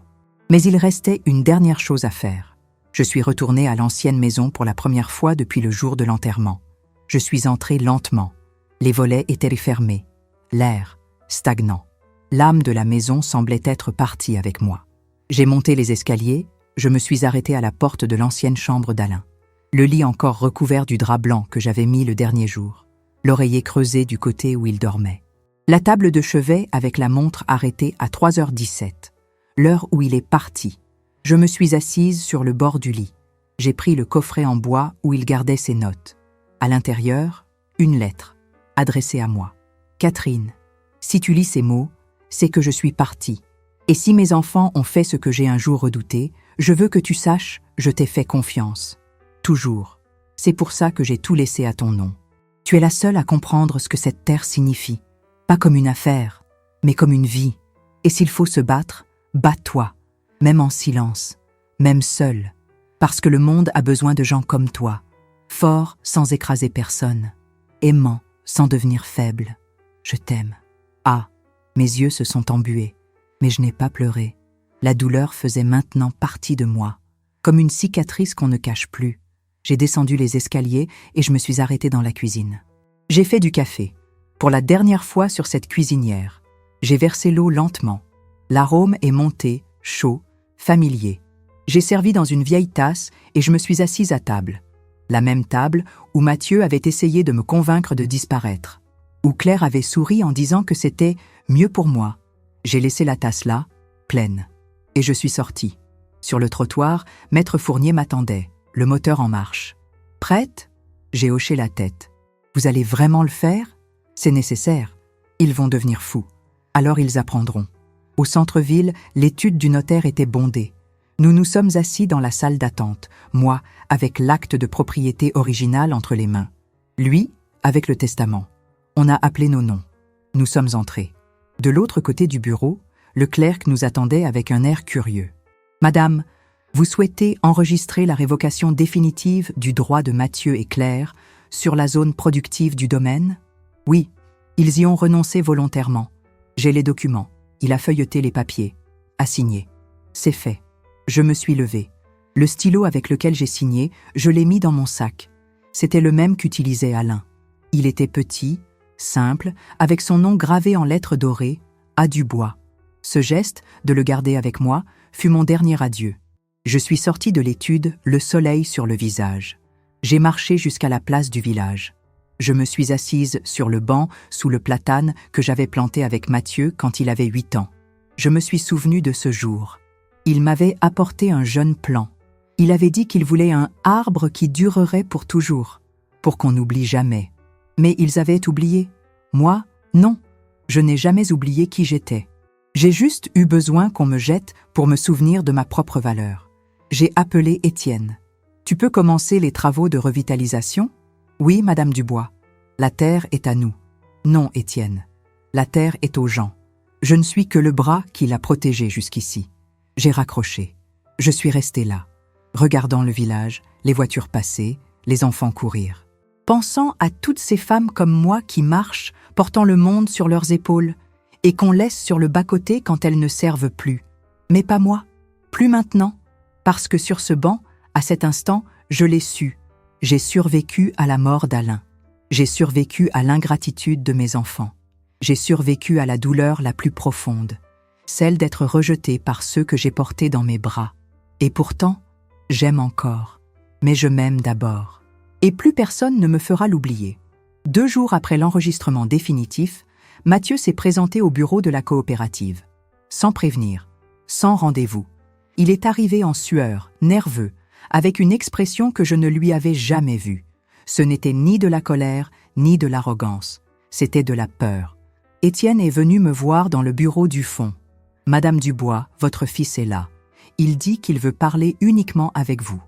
Mais il restait une dernière chose à faire. Je suis retourné à l'ancienne maison pour la première fois depuis le jour de l'enterrement. Je suis entré lentement. Les volets étaient fermés. L'air, stagnant. L'âme de la maison semblait être partie avec moi. J'ai monté les escaliers, je me suis arrêté à la porte de l'ancienne chambre d'Alain. Le lit encore recouvert du drap blanc que j'avais mis le dernier jour. L'oreiller creusé du côté où il dormait. La table de chevet avec la montre arrêtée à 3h17, l'heure où il est parti. Je me suis assise sur le bord du lit. J'ai pris le coffret en bois où il gardait ses notes. À l'intérieur, une lettre, adressée à moi. « Catherine, si tu lis ces mots, c'est que je suis partie. Et si mes enfants ont fait ce que j'ai un jour redouté, je veux que tu saches, je t'ai fait confiance. Toujours. C'est pour ça que j'ai tout laissé à ton nom. Tu es la seule à comprendre ce que cette terre signifie. Pas comme une affaire, mais comme une vie. Et s'il faut se battre, bats-toi. Même en silence, même seul. Parce que le monde a besoin de gens comme toi. Forts sans écraser personne. Aimant sans devenir faible. Je t'aime. » Ah, mes yeux se sont embués. Mais je n'ai pas pleuré. La douleur faisait maintenant partie de moi. Comme une cicatrice qu'on ne cache plus. J'ai descendu les escaliers et je me suis arrêtée dans la cuisine. J'ai fait du café. Pour la dernière fois sur cette cuisinière. J'ai versé l'eau lentement. L'arôme est monté, chaud, familier. J'ai servi dans une vieille tasse et je me suis assise à table. La même table où Mathieu avait essayé de me convaincre de disparaître. Où Claire avait souri en disant que c'était mieux pour moi. J'ai laissé la tasse là, pleine. Et je suis sortie. Sur le trottoir, Maître Fournier m'attendait, le moteur en marche. « Prête ?» J'ai hoché la tête. « Vous allez vraiment le faire ? C'est nécessaire. Ils vont devenir fous. Alors ils apprendront. Au centre-ville, l'étude du notaire était bondée. Nous nous sommes assis dans la salle d'attente, moi avec l'acte de propriété original entre les mains, lui avec le testament. On a appelé nos noms. Nous sommes entrés. De l'autre côté du bureau, le clerc nous attendait avec un air curieux. « Madame, vous souhaitez enregistrer la révocation définitive du droit de Mathieu et Claire sur la zone productive du domaine ?» « Oui, ils y ont renoncé volontairement. J'ai les documents. » Il a feuilleté les papiers. A signé. C'est fait. Je me suis levé. Le stylo avec lequel j'ai signé, je l'ai mis dans mon sac. C'était le même qu'utilisait Alain. Il était petit, simple, avec son nom gravé en lettres dorées, A. Dubois. Ce geste, de le garder avec moi, fut mon dernier adieu. Je suis sorti de l'étude, le soleil sur le visage. J'ai marché jusqu'à la place du village. Je me suis assise sur le banc sous le platane que j'avais planté avec Mathieu quand il avait 8 ans. Je me suis souvenu de ce jour. Il m'avait apporté un jeune plan. Il avait dit qu'il voulait un arbre qui durerait pour toujours, pour qu'on n'oublie jamais. Mais ils avaient oublié. Moi, non. Je n'ai jamais oublié qui j'étais. J'ai juste eu besoin qu'on me jette pour me souvenir de ma propre valeur. J'ai appelé Étienne. « Tu peux commencer les travaux de revitalisation ?» « Oui, Madame Dubois. La terre est à nous. »« Non, Étienne. La terre est aux gens. Je ne suis que le bras qui l'a protégée jusqu'ici. » J'ai raccroché. Je suis resté là, regardant le village, les voitures passer, les enfants courir. Pensant à toutes ces femmes comme moi qui marchent, portant le monde sur leurs épaules, et qu'on laisse sur le bas-côté quand elles ne servent plus. Mais pas moi. Plus maintenant. Parce que sur ce banc, à cet instant, je l'ai su. J'ai survécu à la mort d'Alain. J'ai survécu à l'ingratitude de mes enfants. J'ai survécu à la douleur la plus profonde, celle d'être rejetée par ceux que j'ai portés dans mes bras. Et pourtant, j'aime encore. Mais je m'aime d'abord. Et plus personne ne me fera l'oublier. 2 jours après l'enregistrement définitif, Mathieu s'est présenté au bureau de la coopérative. Sans prévenir, sans rendez-vous. Il est arrivé en sueur, nerveux, avec une expression que je ne lui avais jamais vue. Ce n'était ni de la colère, ni de l'arrogance. C'était de la peur. Étienne est venu me voir dans le bureau du fond. « Madame Dubois, votre fils est là. Il dit qu'il veut parler uniquement avec vous. »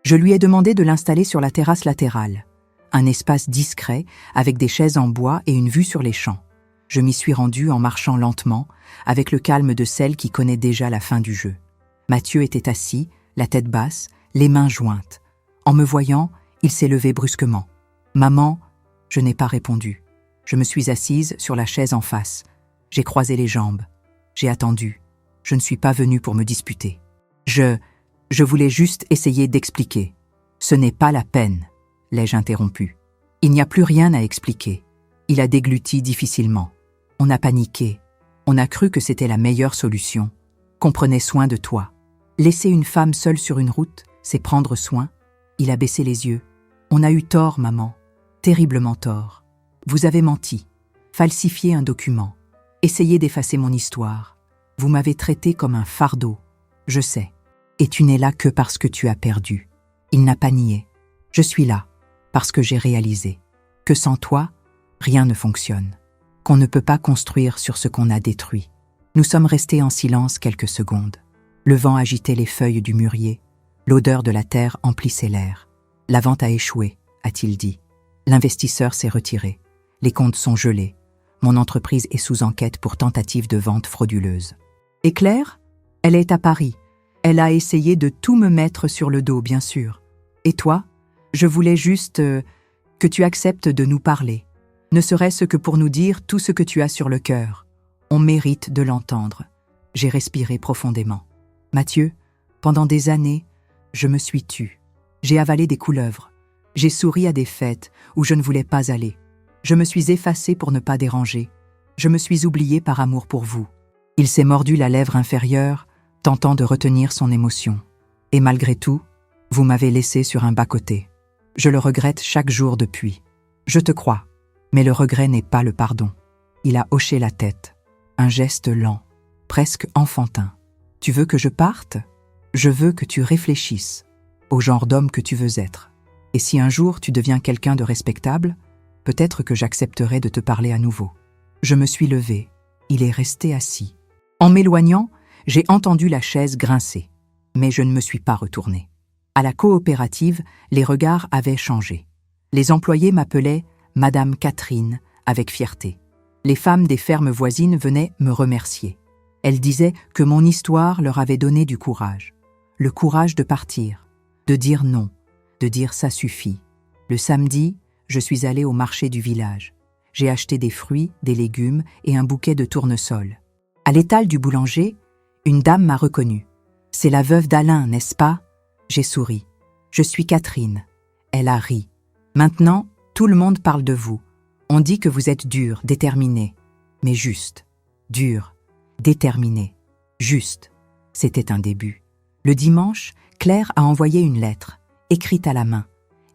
Je lui ai demandé de l'installer sur la terrasse latérale. Un espace discret, avec des chaises en bois et une vue sur les champs. Je m'y suis rendue en marchant lentement, avec le calme de celle qui connaît déjà la fin du jeu. Mathieu était assis, la tête basse, les mains jointes. En me voyant, il s'est levé brusquement. « Maman !» Je n'ai pas répondu. Je me suis assise sur la chaise en face. J'ai croisé les jambes. J'ai attendu. Je ne suis pas venue pour me disputer. Je voulais juste essayer d'expliquer. « Ce n'est pas la peine !» l'ai-je interrompu. « Il n'y a plus rien à expliquer. » Il a dégluti difficilement. On a paniqué. On a cru que c'était la meilleure solution. Qu'on prenait soin de toi. Laisser une femme seule sur une route, c'est prendre soin. Il a baissé les yeux. On a eu tort, maman. Terriblement tort. Vous avez menti. Falsifié un document. Essayé d'effacer mon histoire. Vous m'avez traité comme un fardeau. Je sais. Et tu n'es là que parce que tu as perdu. Il n'a pas nié. Je suis là, parce que j'ai réalisé que sans toi, rien ne fonctionne. Qu'on ne peut pas construire sur ce qu'on a détruit. Nous sommes restés en silence quelques secondes. Le vent agitait les feuilles du mûrier. L'odeur de la terre emplissait l'air. La vente a échoué, a-t-il dit. L'investisseur s'est retiré. Les comptes sont gelés. Mon entreprise est sous enquête pour tentative de vente frauduleuse. Et Claire ? Elle est à Paris. Elle a essayé de tout me mettre sur le dos, bien sûr. Et toi ? Je voulais juste que tu acceptes de nous parler. Ne serait-ce que pour nous dire tout ce que tu as sur le cœur. On mérite de l'entendre. J'ai respiré profondément. Mathieu, pendant des années, je me suis tue. J'ai avalé des couleuvres. J'ai souri à des fêtes où je ne voulais pas aller. Je me suis effacée pour ne pas déranger. Je me suis oubliée par amour pour vous. Il s'est mordu la lèvre inférieure, tentant de retenir son émotion. Et malgré tout, vous m'avez laissé sur un bas-côté. Je le regrette chaque jour depuis. Je te crois, mais le regret n'est pas le pardon. Il a hoché la tête. Un geste lent, presque enfantin. Tu veux que je parte ? Je veux que tu réfléchisses au genre d'homme que tu veux être. Et si un jour tu deviens quelqu'un de respectable, peut-être que j'accepterai de te parler à nouveau. Je me suis levée. Il est resté assis. En m'éloignant, j'ai entendu la chaise grincer, mais je ne me suis pas retournée. À la coopérative, les regards avaient changé. Les employés m'appelaient Madame Catherine avec fierté. Les femmes des fermes voisines venaient me remercier. Elles disaient que mon histoire leur avait donné du courage. Le courage de partir, de dire non, de dire ça suffit. Le samedi, je suis allée au marché du village. J'ai acheté des fruits, des légumes et un bouquet de tournesol. À l'étal du boulanger, une dame m'a reconnue. « C'est la veuve d'Alain, n'est-ce pas ?» J'ai souri. « Je suis Catherine. » Elle a ri. « Maintenant, tout le monde parle de vous. On dit que vous êtes dur, déterminé. Mais juste. Dur, déterminé. Juste. » C'était un début. Le dimanche, Claire a envoyé une lettre, écrite à la main,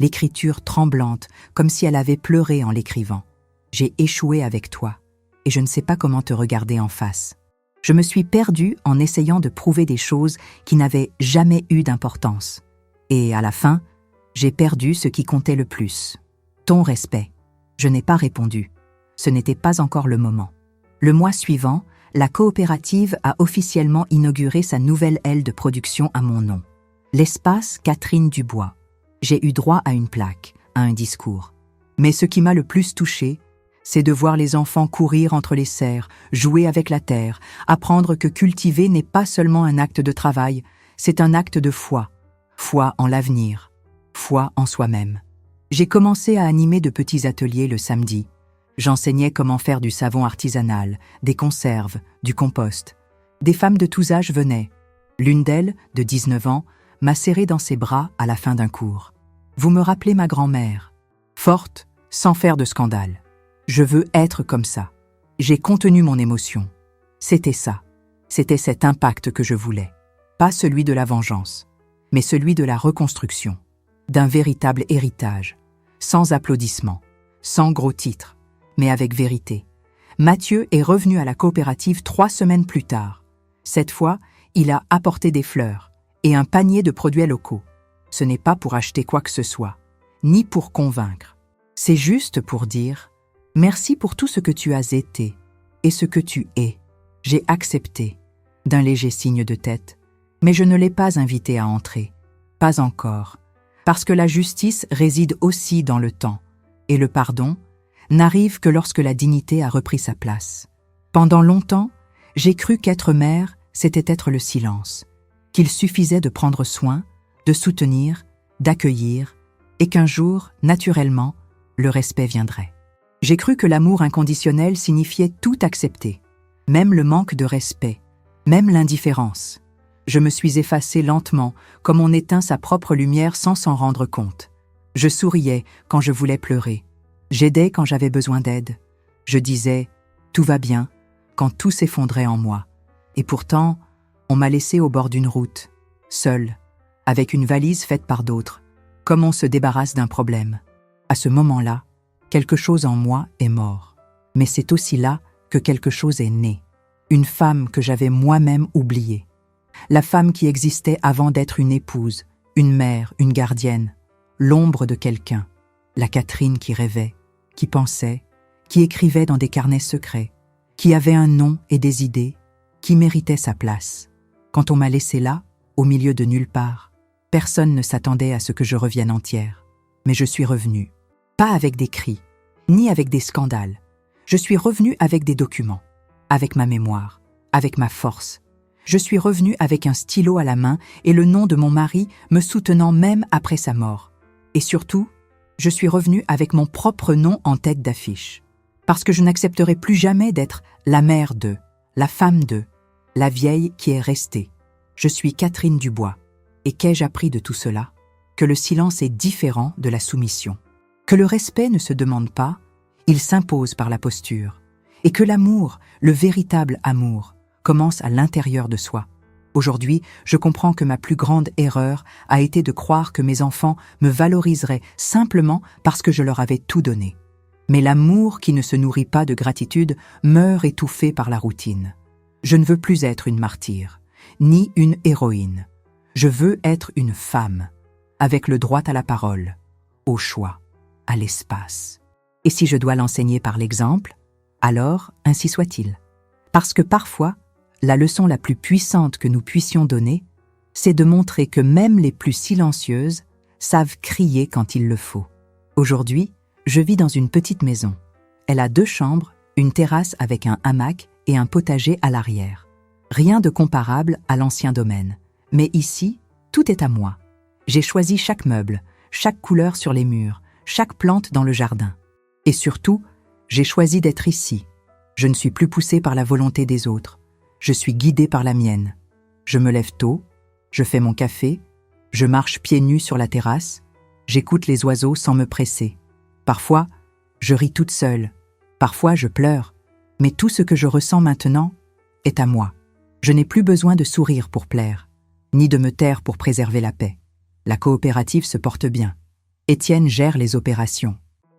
l'écriture tremblante, comme si elle avait pleuré en l'écrivant. « J'ai échoué avec toi, et je ne sais pas comment te regarder en face. » Je me suis perdue en essayant de prouver des choses qui n'avaient jamais eu d'importance. Et à la fin, j'ai perdu ce qui comptait le plus. Ton respect. Je n'ai pas répondu. Ce n'était pas encore le moment. Le mois suivant, la coopérative a officiellement inauguré sa nouvelle aile de production à mon nom. L'espace Catherine Dubois. J'ai eu droit à une plaque, à un discours. Mais ce qui m'a le plus touchée, c'est de voir les enfants courir entre les serres, jouer avec la terre, apprendre que cultiver n'est pas seulement un acte de travail, c'est un acte de foi. Foi en l'avenir, foi en soi-même. J'ai commencé à animer de petits ateliers le samedi. J'enseignais comment faire du savon artisanal, des conserves, du compost. Des femmes de tous âges venaient. L'une d'elles, de 19 ans, m'a serré dans ses bras à la fin d'un cours. Vous me rappelez ma grand-mère, forte, sans faire de scandale. Je veux être comme ça. J'ai contenu mon émotion. C'était ça. C'était cet impact que je voulais. Pas celui de la vengeance, mais celui de la reconstruction. D'un véritable héritage. Sans applaudissements, sans gros titres, mais avec vérité. Mathieu est revenu à la coopérative 3 semaines plus tard. Cette fois, il a apporté des fleurs et un panier de produits locaux. Ce n'est pas pour acheter quoi que ce soit, ni pour convaincre. C'est juste pour dire « Merci pour tout ce que tu as été et ce que tu es. J'ai accepté » d'un léger signe de tête, mais je ne l'ai pas invité à entrer. Pas encore, parce que la justice réside aussi dans le temps, et le pardon n'arrive que lorsque la dignité a repris sa place. Pendant longtemps, j'ai cru qu'être mère, c'était être le silence, qu'il suffisait de prendre soin, de soutenir, d'accueillir, et qu'un jour, naturellement, le respect viendrait. J'ai cru que l'amour inconditionnel signifiait tout accepter, même le manque de respect, même l'indifférence. Je me suis effacée lentement, comme on éteint sa propre lumière sans s'en rendre compte. Je souriais quand je voulais pleurer. J'aidais quand j'avais besoin d'aide. Je disais « tout va bien » quand tout s'effondrait en moi. Et pourtant, on m'a laissée au bord d'une route, seule, avec une valise faite par d'autres, comme on se débarrasse d'un problème. À ce moment-là, quelque chose en moi est mort. Mais c'est aussi là que quelque chose est né. Une femme que j'avais moi-même oubliée. La femme qui existait avant d'être une épouse, une mère, une gardienne. L'ombre de quelqu'un. La Catherine qui rêvait, qui pensait, qui écrivait dans des carnets secrets, qui avait un nom et des idées, qui méritait sa place. Quand on m'a laissée là, au milieu de nulle part, personne ne s'attendait à ce que je revienne entière. Mais je suis revenue. Pas avec des cris, ni avec des scandales. Je suis revenue avec des documents, avec ma mémoire, avec ma force. Je suis revenue avec un stylo à la main et le nom de mon mari me soutenant même après sa mort. Et surtout, je suis revenue avec mon propre nom en tête d'affiche. Parce que je n'accepterai plus jamais d'être la mère de, la femme de, la vieille qui est restée. Je suis Catherine Dubois. Et qu'ai-je appris de tout cela? Que le silence est différent de la soumission. Que le respect ne se demande pas, il s'impose par la posture. Et que l'amour, le véritable amour, commence à l'intérieur de soi. Aujourd'hui, je comprends que ma plus grande erreur a été de croire que mes enfants me valoriseraient simplement parce que je leur avais tout donné. Mais l'amour qui ne se nourrit pas de gratitude meurt étouffé par la routine. Je ne veux plus être une martyre, ni une héroïne. Je veux être une femme, avec le droit à la parole, au choix, à l'espace. Et si je dois l'enseigner par l'exemple, alors ainsi soit-il. Parce que parfois, la leçon la plus puissante que nous puissions donner, c'est de montrer que même les plus silencieuses savent crier quand il le faut. Aujourd'hui, je vis dans une petite maison. Elle a 2 chambres, une terrasse avec un hamac et un potager à l'arrière. Rien de comparable à l'ancien domaine. Mais ici, tout est à moi. J'ai choisi chaque meuble, chaque couleur sur les murs, chaque plante dans le jardin. Et surtout, j'ai choisi d'être ici. Je ne suis plus poussée par la volonté des autres. Je suis guidée par la mienne. Je me lève tôt, je fais mon café, je marche pieds nus sur la terrasse, j'écoute les oiseaux sans me presser. Parfois, je ris toute seule, parfois je pleure, mais tout ce que je ressens maintenant est à moi. Je n'ai plus besoin de sourire pour plaire, ni de me taire pour préserver la paix. La coopérative se porte bien. Étienne gère les opérations.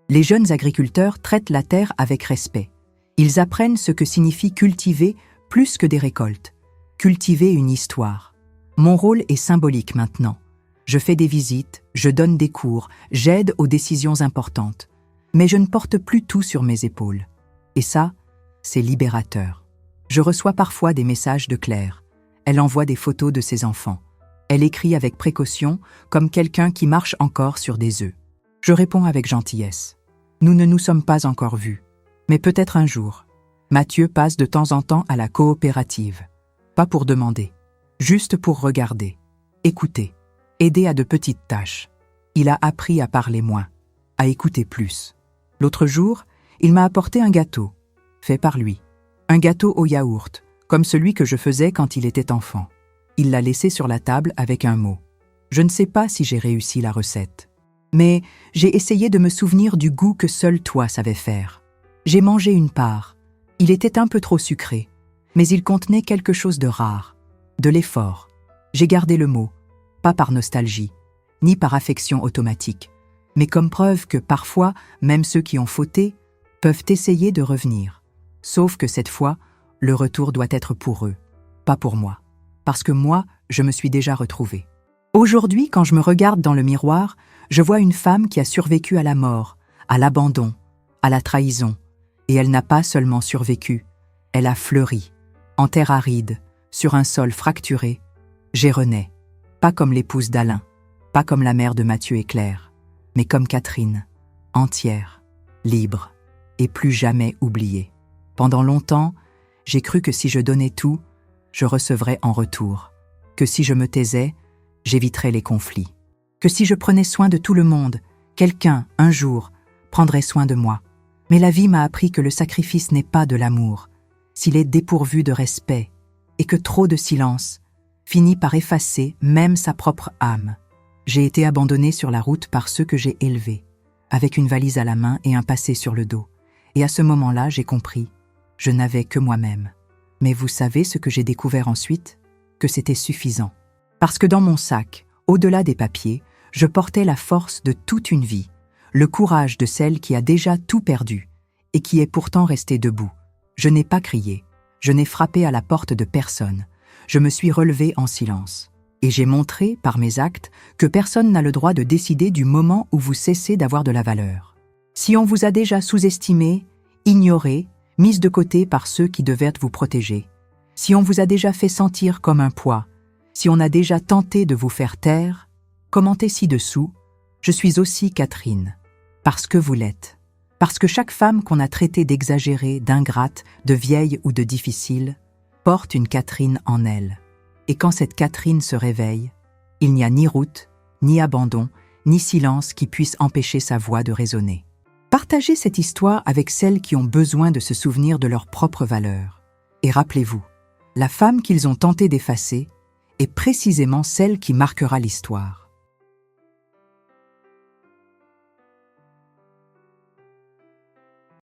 Les jeunes agriculteurs traitent la terre avec respect. Ils apprennent ce que signifie cultiver plus que des récoltes. Cultiver une histoire. Mon rôle est symbolique maintenant. Je fais des visites, je donne des cours, j'aide aux décisions importantes. Mais je ne porte plus tout sur mes épaules. Et ça, c'est libérateur. Je reçois parfois des messages de Claire. Elle envoie des photos de ses enfants. Elle écrit avec précaution, comme quelqu'un qui marche encore sur des œufs. Je réponds avec gentillesse. Nous ne nous sommes pas encore vus. Mais peut-être un jour. Mathieu passe de temps en temps à la coopérative. Pas pour demander, juste pour regarder, écouter, aider à de petites tâches. Il a appris à parler moins, à écouter plus. L'autre jour, il m'a apporté un gâteau, fait par lui. Un gâteau au yaourt, comme celui que je faisais quand il était enfant. Il l'a laissé sur la table avec un mot. Je ne sais pas si j'ai réussi la recette. Mais j'ai essayé de me souvenir du goût que seul toi savais faire. J'ai mangé une part. Il était un peu trop sucré, mais il contenait quelque chose de rare, de l'effort. J'ai gardé le mot, pas par nostalgie, ni par affection automatique, mais comme preuve que parfois, même ceux qui ont fauté, peuvent essayer de revenir. Sauf que cette fois, le retour doit être pour eux, pas pour moi. Parce que moi, je me suis déjà retrouvée. Aujourd'hui, quand je me regarde dans le miroir, je vois une femme qui a survécu à la mort, à l'abandon, à la trahison. Et elle n'a pas seulement survécu, elle a fleuri, en terre aride, sur un sol fracturé. J'ai rené, pas comme l'épouse d'Alain, pas comme la mère de Mathieu et Claire, mais comme Catherine, entière, libre, et plus jamais oubliée. Pendant longtemps, j'ai cru que si je donnais tout, je recevrais en retour, que si je me taisais, j'éviterais les conflits, que si je prenais soin de tout le monde, quelqu'un, un jour, prendrait soin de moi. Mais la vie m'a appris que le sacrifice n'est pas de l'amour, s'il est dépourvu de respect, et que trop de silence finit par effacer même sa propre âme. J'ai été abandonnée sur la route par ceux que j'ai élevés, avec une valise à la main et un passé sur le dos. Et à ce moment-là, j'ai compris, je n'avais que moi-même. Mais vous savez ce que j'ai découvert ensuite? Que c'était suffisant. Parce que dans mon sac, au-delà des papiers, je portais la force de toute une vie, le courage de celle qui a déjà tout perdu et qui est pourtant restée debout. Je n'ai pas crié, je n'ai frappé à la porte de personne, je me suis relevée en silence. Et j'ai montré, par mes actes, que personne n'a le droit de décider du moment où vous cessez d'avoir de la valeur. Si on vous a déjà sous-estimé, ignoré, mise de côté par ceux qui devaient vous protéger, si on vous a déjà fait sentir comme un poids, si on a déjà tenté de vous faire taire, commentez ci-dessous, je suis aussi Catherine, parce que vous l'êtes, parce que chaque femme qu'on a traitée d'exagérée, d'ingrate, de vieille ou de difficile, porte une Catherine en elle. Et quand cette Catherine se réveille, il n'y a ni route, ni abandon, ni silence qui puisse empêcher sa voix de résonner. Partagez cette histoire avec celles qui ont besoin de se souvenir de leur propre valeur. Et rappelez-vous, la femme qu'ils ont tenté d'effacer est précisément celle qui marquera l'histoire.